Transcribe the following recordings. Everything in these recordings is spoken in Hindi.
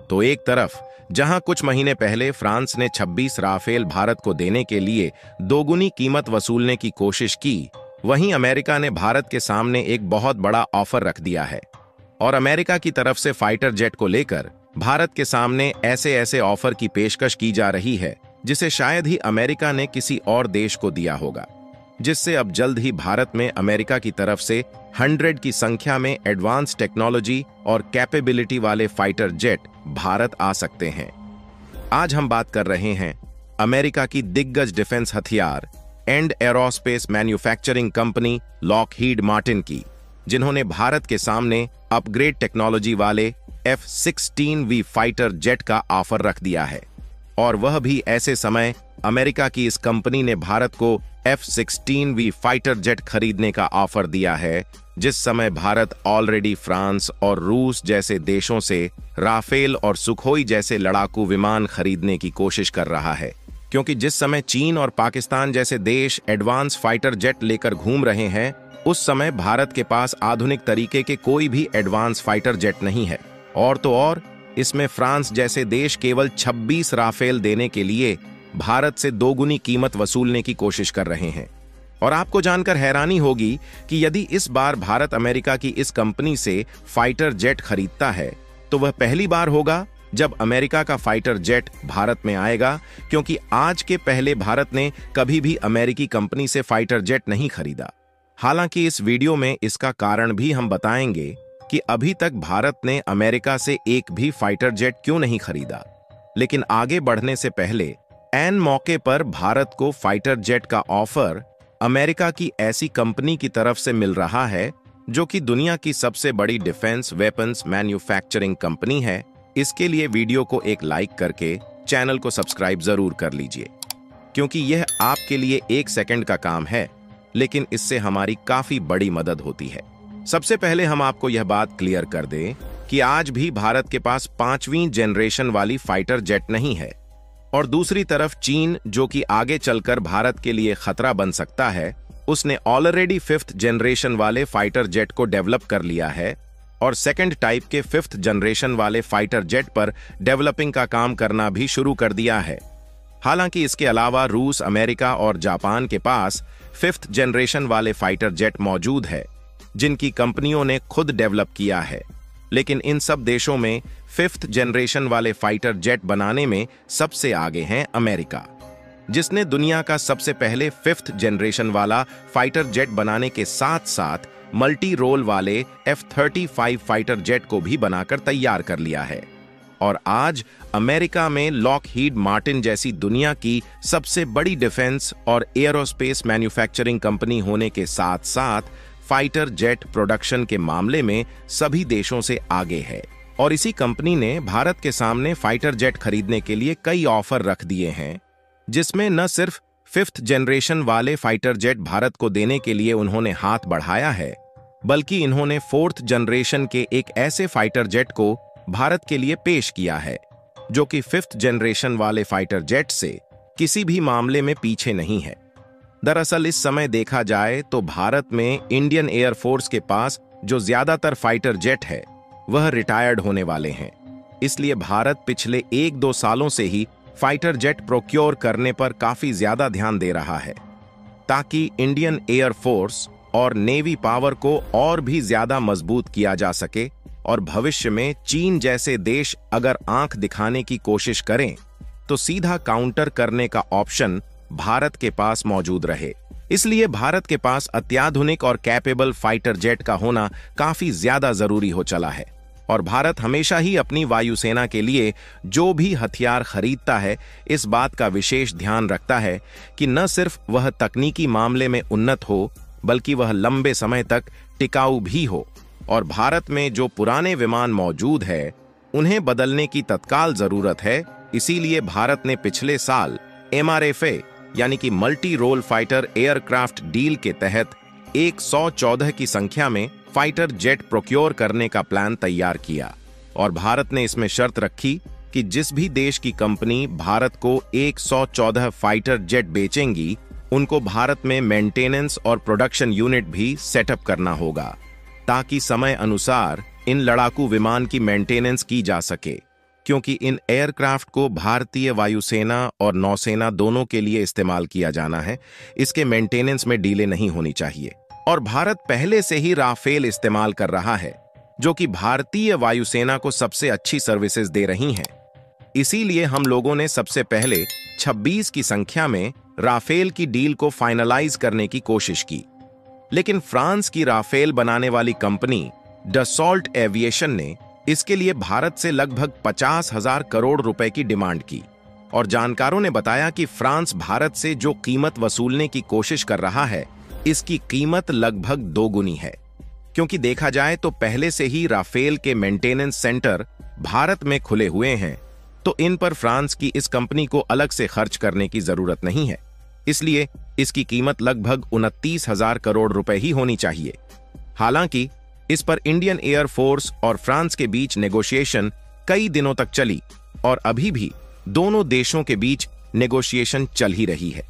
तो एक तरफ जहां कुछ महीने पहले फ्रांस ने 26 राफेल भारत को देने के लिए दोगुनी कीमत वसूलने की कोशिश की, वहीं अमेरिका ने भारत के सामने एक बहुत बड़ा ऑफर रख दिया है। और अमेरिका की तरफ से फाइटर जेट को लेकर भारत के सामने ऐसे ऐसे ऑफर की पेशकश की जा रही है जिसे शायद ही अमेरिका ने किसी और देश को दिया होगा, जिससे अब जल्द ही भारत में अमेरिका की तरफ से 100 की संख्या में एडवांस टेक्नोलॉजी और कैपेबिलिटी वाले फाइटर जेट भारत आ सकते हैं। आज हम बात कर रहे हैं अमेरिका की दिग्गज डिफेंस हथियार and aerospace manufacturing company Lockheed Martin की, जिन्होंने भारत के सामने अपग्रेड टेक्नोलॉजी वाले F-16V फाइटर जेट का ऑफर रख दिया है। और वह भी ऐसे समय अमेरिका की इस कंपनी ने भारत को F-16V फाइटर जेट खरीदने का ऑफर दिया है, जिस समय भारत ऑलरेडी फ्रांस और रूस जैसे देशों से राफेल और सुखोई जैसे लड़ाकू विमान खरीदने की कोशिश कर रहा है। क्योंकि जिस समय चीन और पाकिस्तान जैसे देश एडवांस फाइटर जेट लेकर घूम रहे हैं, उस समय भारत के पास आधुनिक तरीके के कोई भी एडवांस फाइटर जेट नहीं है। और तो और इसमें फ्रांस जैसे देश केवल 26 राफेल देने के लिए भारत से दोगुनी कीमत वसूलने की कोशिश कर रहे हैं। और आपको जानकर हैरानी होगी कि यदि इस बार भारत अमेरिका की इस कंपनी से फाइटर जेट खरीदता है, तो वह पहली बार होगा जब अमेरिका का फाइटर जेट भारत में आएगा, क्योंकि आज के पहले भारत ने कभी भी अमेरिकी कंपनी से फाइटर जेट नहीं खरीदा। हालांकि इस वीडियो में इसका कारण भी हम बताएंगे कि अभी तक भारत ने अमेरिका से एक भी फाइटर जेट क्यों नहीं खरीदा। लेकिन आगे बढ़ने से पहले ऐन मौके पर भारत को फाइटर जेट का ऑफर अमेरिका की ऐसी कंपनी की तरफ से मिल रहा है जो कि दुनिया की सबसे बड़ी डिफेंस वेपन्स मैन्युफैक्चरिंग कंपनी है। इसके लिए वीडियो को एक लाइक करके चैनल को सब्सक्राइब जरूर कर लीजिए, क्योंकि यह आपके लिए 1 सेकंड का काम है, लेकिन इससे हमारी काफी बड़ी मदद होती है। सबसे पहले हम आपको यह बात क्लियर कर दें कि आज भी भारत के पास 5वीं जनरेशन वाली फाइटर जेट नहीं है। और दूसरी तरफ चीन, जो कि आगे चलकर भारत के लिए खतरा बन सकता है, उसने ऑलरेडी 5th जनरेशन वाले फाइटर जेट को डेवलप कर लिया है और सेकंड टाइप के 5th जनरेशन वाले फाइटर जेट पर डेवलपिंग का काम करना भी शुरू कर दिया है। हालांकि इसके अलावा रूस, अमेरिका और जापान के पास 5th जनरेशन वाले फाइटर जेट मौजूद है, जिनकी कंपनियों ने खुद डेवलप किया है। लेकिन इन सब देशों में 5th जनरेशन वाले फाइटर जेट बनाने में सबसे आगे हैं अमेरिका, जिसने दुनिया का सबसे पहले 5th जनरेशन वाला फाइटर जेट बनाने के साथ साथ मल्टी रोल वाले F-35 फाइटर जेट को भी बनाकर तैयार कर लिया है। और आज अमेरिका में लॉकहीड मार्टिन जैसी दुनिया की सबसे बड़ी डिफेंस और एरोस्पेस मैन्युफैक्चरिंग कंपनी होने के साथ साथ फाइटर जेट प्रोडक्शन के मामले में सभी देशों से आगे है। और इसी कंपनी ने भारत के सामने फाइटर जेट खरीदने के लिए कई ऑफर रख दिए हैं, जिसमें न सिर्फ 5th जनरेशन वाले फाइटर जेट भारत को देने के लिए उन्होंने हाथ बढ़ाया है, बल्कि इन्होंने 4th जनरेशन के एक ऐसे फाइटर जेट को भारत के लिए पेश किया है जो कि 5th जनरेशन वाले फाइटर जेट से किसी भी मामले में पीछे नहीं है। दरअसल इस समय देखा जाए तो भारत में इंडियन एयरफोर्स के पास जो ज्यादातर फाइटर जेट है वह रिटायर्ड होने वाले हैं। इसलिए भारत पिछले 1-2 सालों से ही फाइटर जेट प्रोक्योर करने पर काफी ज्यादा ध्यान दे रहा है, ताकि इंडियन एयरफोर्स और नेवी पावर को और भी ज्यादा मजबूत किया जा सके और भविष्य में चीन जैसे देश अगर आंख दिखाने की कोशिश करें तो सीधा काउंटर करने का ऑप्शन भारत के पास मौजूद रहे। इसलिए भारत के पास अत्याधुनिक और कैपेबल फाइटर जेट का होना काफी ज्यादा जरूरी हो चला है। और भारत हमेशा ही अपनी वायुसेना के लिए जो भी हथियार खरीदता है, इस बात का विशेष ध्यान रखता है कि न सिर्फ वह तकनीकी मामले में उन्नत हो, बल्कि वह लंबे समय तक टिकाऊ भी हो। और भारत में जो पुराने विमान मौजूद है उन्हें बदलने की तत्काल जरूरत है। इसीलिए भारत ने पिछले साल MRFA यानी कि multi role fighter aircraft deal के तहत 114 की संख्या में फाइटर जेट प्रोक्योर करने का प्लान तैयार किया। और भारत ने इसमें शर्त रखी कि जिस भी देश की कंपनी भारत को 114 फाइटर जेट बेचेंगी, उनको भारत में मेंटेनेंस और प्रोडक्शन यूनिट भी सेटअप करना होगा, ताकि समय अनुसार इन लड़ाकू विमान की मेंटेनेंस की जा सके। क्योंकि इन एयरक्राफ्ट को भारतीय वायुसेना और नौसेना दोनों के लिए इस्तेमाल किया जाना है। इसके मेंटेनेंस में डीले नहीं होनी चाहिए। और भारत पहले से ही राफेल इस्तेमाल कर रहा है, जो कि भारतीय वायुसेना को सबसे अच्छी सर्विसेज दे रही हैं। इसीलिए हम लोगों ने सबसे पहले 26 की संख्या में राफेल की डील को फाइनलाइज करने की कोशिश की। लेकिन फ्रांस की राफेल बनाने वाली कंपनी डसॉल्ट एविएशन ने इसके लिए भारत से लगभग 50,000 करोड़ रुपए की डिमांड की। और जानकारों ने बताया कि फ्रांस भारत से जो कीमत वसूलने की कोशिश कर रहा है, इसकी कीमत लगभग दोगुनी है। क्योंकि देखा जाए तो पहले से ही राफेल के मेंटेनेंस सेंटर भारत में खुले हुए हैं, तो इन पर फ्रांस की इस कंपनी को अलग से खर्च करने की जरूरत नहीं है। इसलिए इसकी कीमत लगभग 29,000 करोड़ रुपए ही होनी चाहिए। हालांकि इस पर इंडियन एयरफोर्स और फ्रांस के बीच नेगोशिएशन कई दिनों तक चली और अभी भी दोनों देशों के बीच नेगोशिएशन चल ही रही है।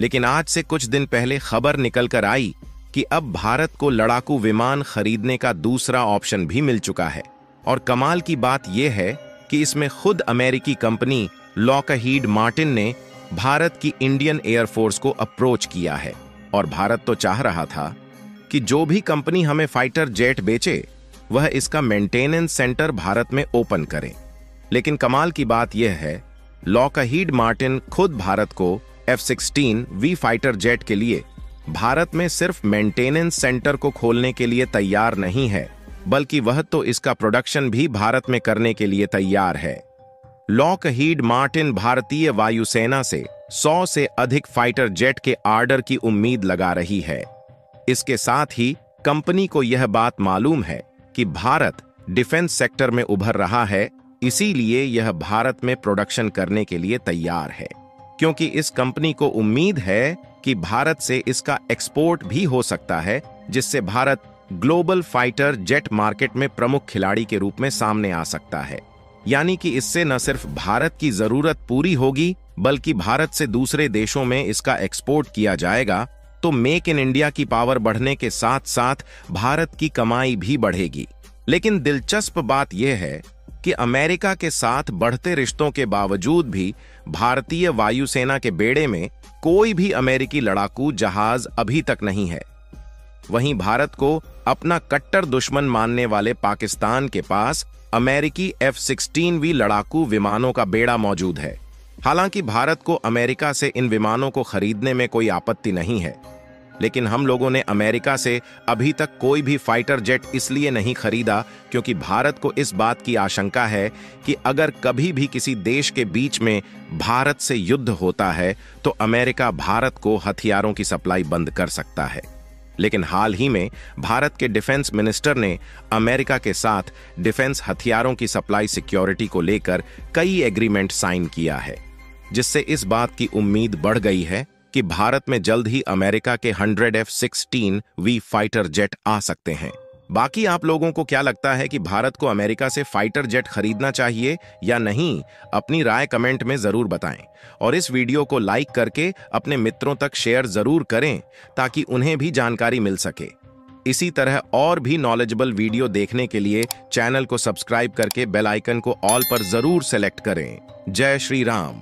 लेकिन आज से कुछ दिन पहले खबर निकल कर आई कि अब भारत को लड़ाकू विमान खरीदने का दूसरा ऑप्शन भी मिल चुका है। और कमाल की बात यह है कि इसमें खुद अमेरिकी कंपनी लॉकहीड मार्टिन ने भारत की इंडियन एयरफोर्स को अप्रोच किया है। और भारत तो चाह रहा था कि जो भी कंपनी हमें फाइटर जेट बेचे, वह इसका मेंटेनेंस सेंटर भारत में ओपन करे। लेकिन कमाल की बात यह है, लॉकहीड मार्टिन खुद भारत को F-16V फाइटर जेट के लिए भारत में सिर्फ मेंटेनेंस सेंटर को खोलने के लिए तैयार नहीं है, बल्कि वह तो इसका प्रोडक्शन भी भारत में करने के लिए तैयार है। लॉकहीड मार्टिन भारतीय वायुसेना से 100 से अधिक फाइटर जेट के ऑर्डर की उम्मीद लगा रही है। इसके साथ ही कंपनी को यह बात मालूम है कि भारत डिफेंस सेक्टर में उभर रहा है, इसीलिए यह भारत में प्रोडक्शन करने के लिए तैयार है। क्योंकि इस कंपनी को उम्मीद है कि भारत से इसका एक्सपोर्ट भी हो सकता है, जिससे Bharat global fighter jet market में प्रमुख खिलाड़ी के रूप में सामने आ सकता है। यानी कि इससे न सिर्फ भारत की जरूरत पूरी होगी, बल्कि भारत से दूसरे देशों में इसका एक्सपोर्ट किया जाएगा, तो मेक इन इंडिया की पावर बढ़ने के साथ साथ भारत की कमाई भी बढ़ेगी। लेकिन दिलचस्प बात यह है कि अमेरिका के साथ बढ़ते रिश्तों के बावजूद भी भारतीय वायुसेना के बेड़े में कोई भी अमेरिकी लड़ाकू जहाज अभी तक नहीं है। वहीं भारत को अपना कट्टर दुश्मन मानने वाले पाकिस्तान के पास अमेरिकी F-16V लड़ाकू विमानों का बेड़ा मौजूद है। हालांकि भारत को अमेरिका से इन विमानों को खरीदने में कोई आपत्ति नहीं है, लेकिन हम लोगों ने अमेरिका से अभी तक कोई भी फाइटर जेट इसलिए नहीं खरीदा क्योंकि भारत को इस बात की आशंका है कि अगर कभी भी किसी देश के बीच में भारत से युद्ध होता है तो अमेरिका भारत को हथियारों की सप्लाई बंद कर सकता है। लेकिन हाल ही में भारत के डिफेंस मिनिस्टर ने अमेरिका के साथ डिफेंस हथियारों की सप्लाई सिक्योरिटी को लेकर कई एग्रीमेंट साइन किया है, जिससे इस बात की उम्मीद बढ़ गई है कि भारत में जल्द ही अमेरिका के 100 F-16V फाइटर जेट आ सकते हैं। बाकी आप लोगों को क्या लगता है कि भारत को अमेरिका से फाइटर जेट खरीदना चाहिए या नहीं? अपनी राय कमेंट में जरूर बताएं और इस वीडियो को लाइक करके अपने मित्रों तक शेयर जरूर करें ताकि उन्हें भी जानकारी मिल सके। इसी तरह और भी नॉलेजेबल वीडियो देखने के लिए चैनल को सब्सक्राइब करके बेल आइकन को ऑल पर जरूर सेलेक्ट करें। जय श्री राम।